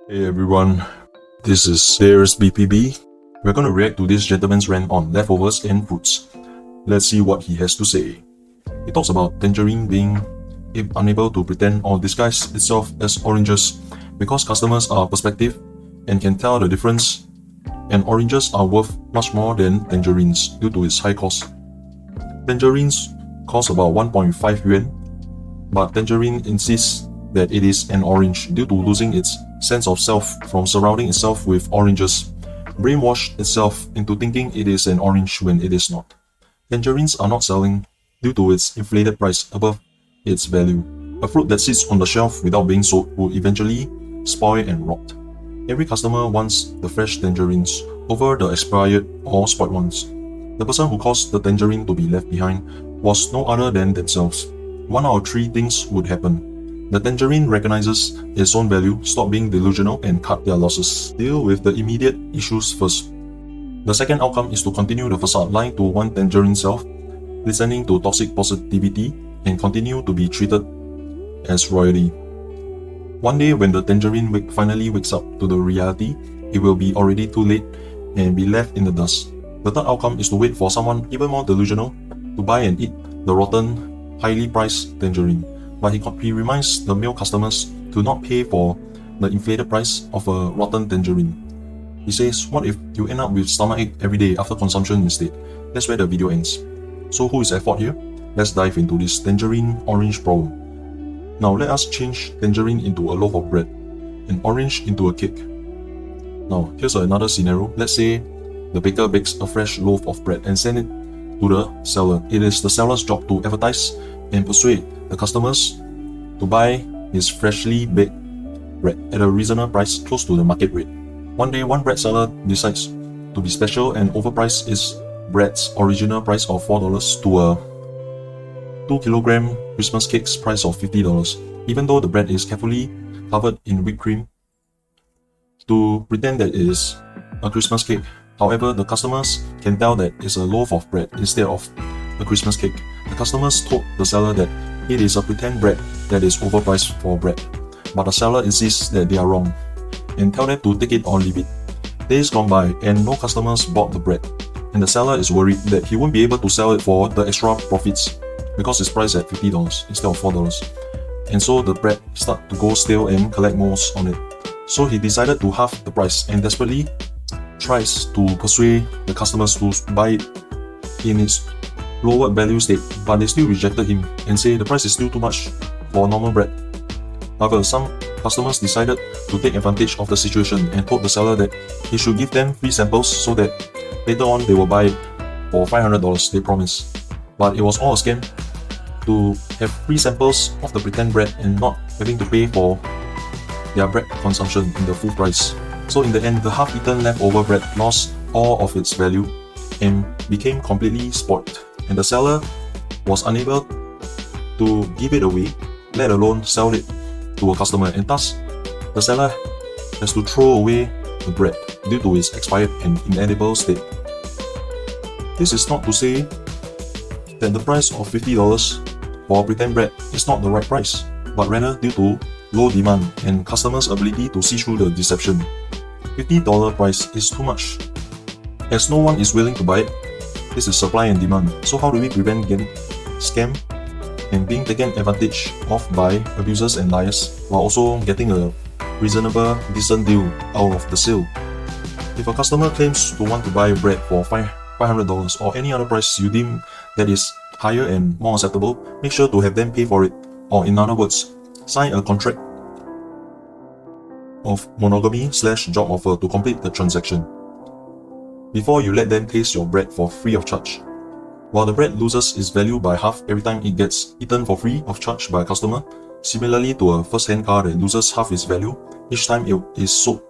Hey everyone, this is BPB. We're going to react to this gentleman's rant on leftovers and fruits. Let's see what he has to say. He talks about Tangerine being unable to pretend or disguise itself as oranges because customers are perspective and can tell the difference, and oranges are worth much more than tangerines due to its high cost. Tangerines cost about 1.5 yuan, but Tangerine insists that it is an orange due to losing its sense of self from surrounding itself with oranges, brainwashed itself into thinking it is an orange when it is not. Tangerines are not selling due to its inflated price above its value. A fruit that sits on the shelf without being sold will eventually spoil and rot. Every customer wants the fresh tangerines over the expired or spoiled ones. The person who caused the tangerine to be left behind was no other than themselves. One out of three things would happen. The tangerine recognizes its own value, stop being delusional, and cut their losses. Deal with the immediate issues first. The second outcome is to continue the facade, lying to one tangerine self, listening to toxic positivity, and continue to be treated as royalty. One day when the tangerine finally wakes up to the reality, it will be already too late and be left in the dust. The third outcome is to wait for someone even more delusional to buy and eat the rotten, highly priced tangerine. But he reminds the male customers to not pay for the inflated price of a rotten tangerine. He says, what if you end up with stomachache every day after consumption instead? That's where the video ends. So who is at fault here? Let's dive into this tangerine orange problem. Now let us change tangerine into a loaf of bread and orange into a cake. Now here's another scenario. Let's say the baker bakes a fresh loaf of bread and sends it to the seller. It is the seller's job to advertise and persuade the customers to buy his freshly baked bread at a reasonable price close to the market rate. One day, one bread seller decides to be special and overprice its bread's original price of $4 to a 2-kilogram Christmas cake's price of $50, even though the bread is carefully covered in whipped cream to pretend that it is a Christmas cake. However, the customers can tell that it's a loaf of bread instead of a Christmas cake. The customers told the seller that it is a pretend bread that is overpriced for bread, but the seller insists that they are wrong and tell them to take it or leave it. Days gone by and no customers bought the bread, and the seller is worried that he won't be able to sell it for the extra profits because it's priced at $50 instead of $4, and so the bread starts to go stale and collect moles on it. So he decided to halve the price and desperately tries to persuade the customers to buy it in its lower value state, but they still rejected him and say the price is still too much for normal bread. However, some customers decided to take advantage of the situation and told the seller that he should give them free samples so that later on they will buy it for $500 they promised. But it was all a scam to have free samples of the pretend bread and not having to pay for their bread consumption in the full price. So in the end, the half-eaten leftover bread lost all of its value and became completely spoiled, and the seller was unable to give it away, let alone sell it to a customer, and thus the seller has to throw away the bread due to its expired and inedible state. This is not to say that the price of $50 for pretend bread is not the right price, but rather due to low demand and customers' ability to see through the deception. $50 price is too much, as no one is willing to buy it. This is supply and demand. So how do we prevent getting scammed and being taken advantage of by abusers and liars while also getting a reasonable, decent deal out of the sale? If a customer claims to want to buy bread for $500 or any other price you deem that is higher and more acceptable, make sure to have them pay for it, or in other words, sign a contract of monogamy/job offer to complete the transaction before you let them taste your bread for free of charge. While the bread loses its value by half every time it gets eaten for free of charge by a customer, similarly to a first-hand car that loses half its value each time it is sold,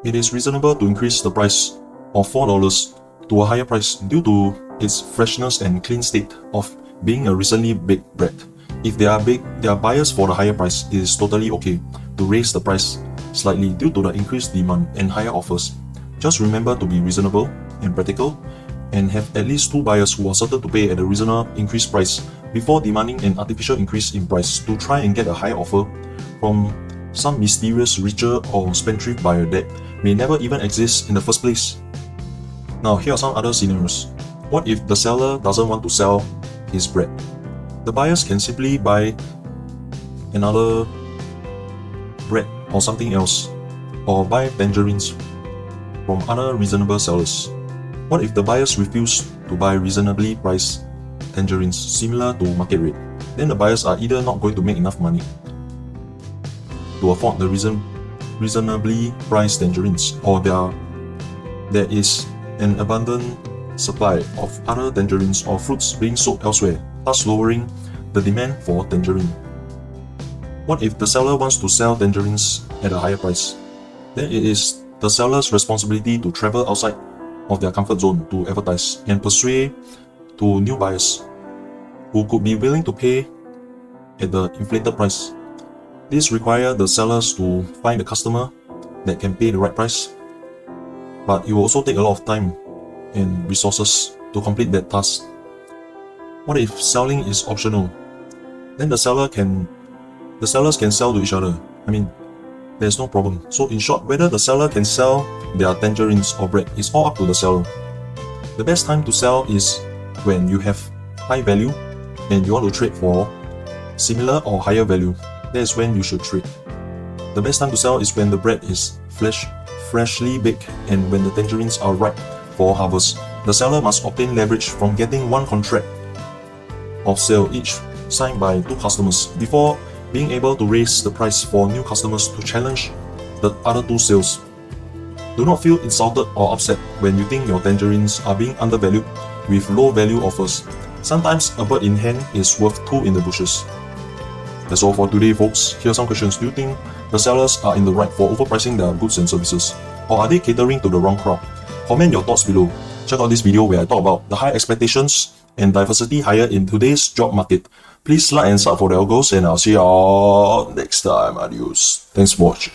it is reasonable to increase the price of $4 to a higher price due to its freshness and clean state of being a recently baked bread. If they are buyers for the higher price, it is totally okay to raise the price slightly due to the increased demand and higher offers. Just remember to be reasonable and practical and have at least two buyers who are certain to pay at a reasonable increased price before demanding an artificial increase in price to try and get a higher offer from some mysterious richer or spendthrift buyer that may never even exist in the first place. Now, here are some other scenarios. What if the seller doesn't want to sell his bread? The buyers can simply buy another bread or something else, or buy tangerines from other reasonable sellers. What if the buyers refuse to buy reasonably priced tangerines similar to market rate? Then the buyers are either not going to make enough money to afford the reasonably priced tangerines, or there is an abundant supply of other tangerines or fruits being sold elsewhere, thus lowering the demand for tangerine. What if the seller wants to sell tangerines at a higher price? Then it is the seller's responsibility to travel outside of their comfort zone to advertise and persuade to new buyers who could be willing to pay at the inflated price. This requires the sellers to find a customer that can pay the right price, but it will also take a lot of time and resources to complete that task. What if selling is optional? Then the sellers can sell to each other. There's no problem. So in short, whether the seller can sell their tangerines or bread is all up to the seller. The best time to sell is when you have high value and you want to trade for similar or higher value. That is when you should trade. The best time to sell is when the bread is freshly baked and when the tangerines are ripe for harvest. The seller must obtain leverage from getting one contract of sale each signed by two customers before being able to raise the price for new customers to challenge the other two sales. Do not feel insulted or upset when you think your tangerines are being undervalued with low value offers. Sometimes a bird in hand is worth two in the bushes. That's all for today, folks. Here are some questions. Do you think the sellers are in the right for overpricing their goods and services? Or are they catering to the wrong crowd? Comment your thoughts below. Check out this video where I talk about the high expectations and diversity higher in today's job market. Please like and sub for the algos, and I'll see y'all next time. Adios. Thanks for watching.